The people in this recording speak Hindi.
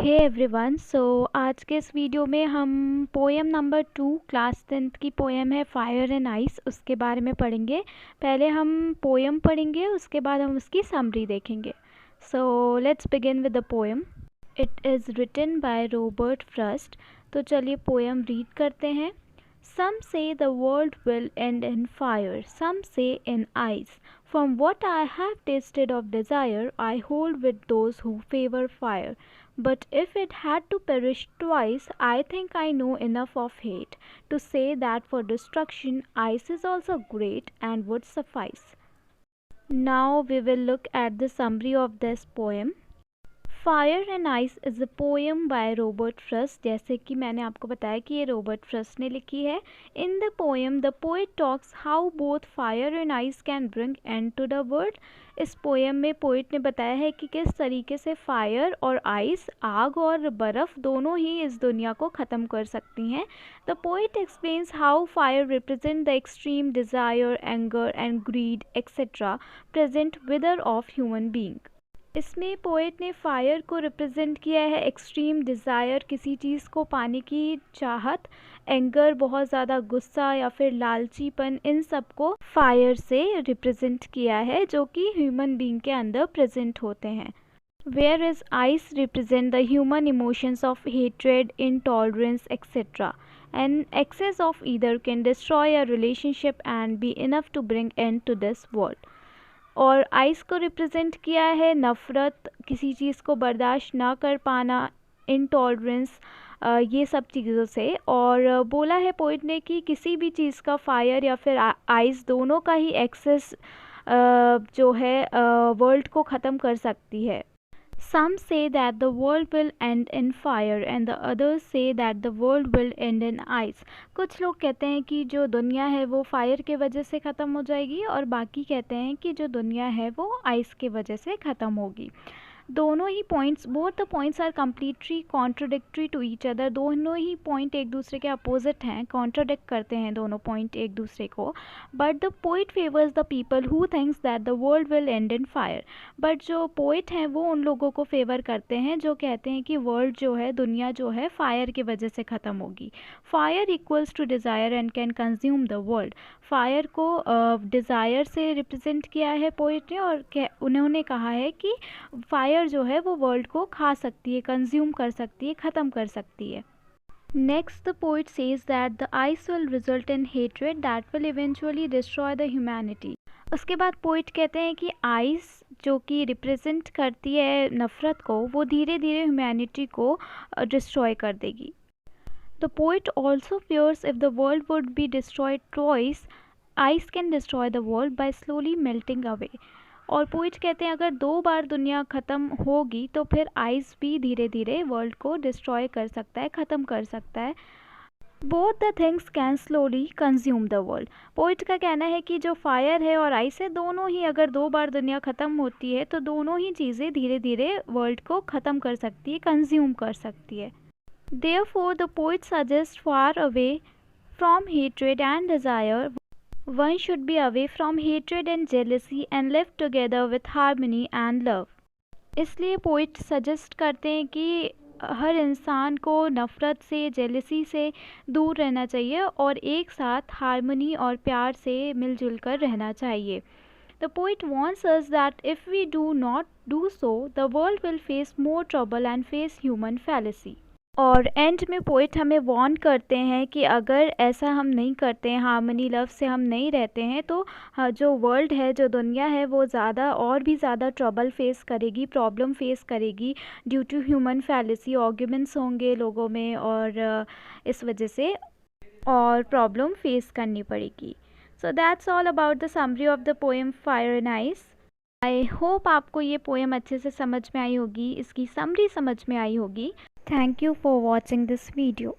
हे एवरीवन, आज के इस वीडियो में हम पोएम नंबर 2 क्लास 10th की पोएम है फायर एंड आइस, उसके बारे में पढ़ेंगे। पहले हम पोएम पढ़ेंगे, उसके बाद हम उसकी समरी देखेंगे। So let's begin with the poem. It is written by Robert Frost. तो चलिए पोएम रीड करते हैं। Some say the world will end in fire, some say in ice. From what I have tasted of desire, I hold with those who favor fire. But if it had to perish twice, I think I know enough of hate to say that for destruction, ice is also great and would suffice. Now we will look at the summary of this poem. Fire and ice is a poem by Robert Frost. जैसे कि मैंने आपको बताया कि ये रॉबर्ट फ्रॉस्ट ने लिखी है। In the poem the poet talks how both fire and ice can bring end to the world. इस पोएम में पोएट ने बताया है कि किस तरीके से फायर और आइस, आग और बर्फ़, दोनों ही इस दुनिया को ख़त्म कर सकती हैं। The poet explains how fire represent the extreme desire, anger and greed etcetera present within of human being. इसमें पोएट ने फायर को रिप्रेजेंट किया है एक्सट्रीम डिज़ायर, किसी चीज़ को पाने की चाहत, एंगर बहुत ज़्यादा गुस्सा या फिर लालचीपन, इन सब को फायर से रिप्रेजेंट किया है जो कि ह्यूमन बीइंग के अंदर प्रेजेंट होते हैं। Where is ice represent the human emotions of hatred, intolerance etcetera. And excess of either can destroy a relationship and be enough to bring end to this world. और आइस को रिप्रेजेंट किया है नफ़रत, किसी चीज़ को बर्दाश्त ना कर पाना, इनटॉलरेंस, ये सब चीज़ों से। और बोला है पोइट ने कि किसी भी चीज़ का फायर या फिर आइस, दोनों का ही एक्सेस जो है वर्ल्ड को ख़त्म कर सकती है। Some say that the world will end in fire and the others say that the world will end in ice. कुछ लोग कहते हैं कि जो दुनिया है वो फायर के वजह से ख़त्म हो जाएगी और बाकी कहते हैं कि जो दुनिया है वो आइस के वजह से ख़त्म होगी। दोनों ही points, both the points are completely contradictory to each other. दोनों ही पॉइंट एक दूसरे के अपोजिट हैं, कॉन्ट्रोडिक्ट करते हैं दोनों पॉइंट एक दूसरे को। But the poet favours the people who thinks that the world will and in fire. But जो पोइट हैं वो उन लोगों को फेवर करते हैं जो कहते हैं कि वर्ल्ड जो है, दुनिया जो है, फायर की वजह से ख़त्म होगी। Fire equals to desire and can consume the world. Fire को डिज़ायर से रिप्रेजेंट किया है पोइट ने और उन्होंने कहा है कि फायर जो है वो वर्ल्ड को खा सकती है, कंज्यूम कर सकती है, ख़त्म कर सकती है। Next the poet says that the ice will result in hatred that will eventually destroy the humanity. उसके बाद पोइट कहते हैं कि आइस जो कि रिप्रेजेंट करती है नफ़रत को, वो धीरे धीरे ह्यूमैनिटी को डिस्ट्रॉय कर देगी। The poet also fears if the world would be destroyed twice, ice can destroy the world by slowly melting away. और पोइट कहते हैं अगर 2 बार दुनिया ख़त्म होगी तो फिर आइस भी धीरे धीरे वर्ल्ड को डिस्ट्रॉय कर सकता है, ख़त्म कर सकता है। Both the things can slowly consume the world. Poet का कहना है कि जो फायर है और आइस है, दोनों ही, अगर 2 बार दुनिया ख़त्म होती है तो दोनों ही चीज़ें धीरे धीरे वर्ल्ड को ख़त्म कर सकती है, कंज्यूम कर सकती है। Therefore, the poet suggests far away from hatred and desire. One should be away from hatred and jealousy and live together with harmony and love. इसलिए पोइट सजेस्ट करते हैं कि हर इंसान को नफ़रत से, जेलसी से दूर रहना चाहिए और एक साथ हारमोनी और प्यार से मिलजुल कर रहना चाहिए। The poet warns us that if we do not do so, the world will face more trouble and face human fallacy. और एंड में पोइट हमें वार्न करते हैं कि अगर ऐसा हम नहीं करते हैं, हार्मनी लव से हम नहीं रहते हैं, तो जो वर्ल्ड है, जो दुनिया है, वो ज़्यादा और भी ज़्यादा ट्रबल फेस करेगी, प्रॉब्लम फेस करेगी। Due to human fallacy arguments होंगे लोगों में और इस वजह से और प्रॉब्लम फेस करनी पड़ेगी। So that's all about the summary of the poem fire and ice. I hope आपको ये पोएम अच्छे से समझ में आई होगी, इसकी समरी समझ में आई होगी। Thank you for watching this video.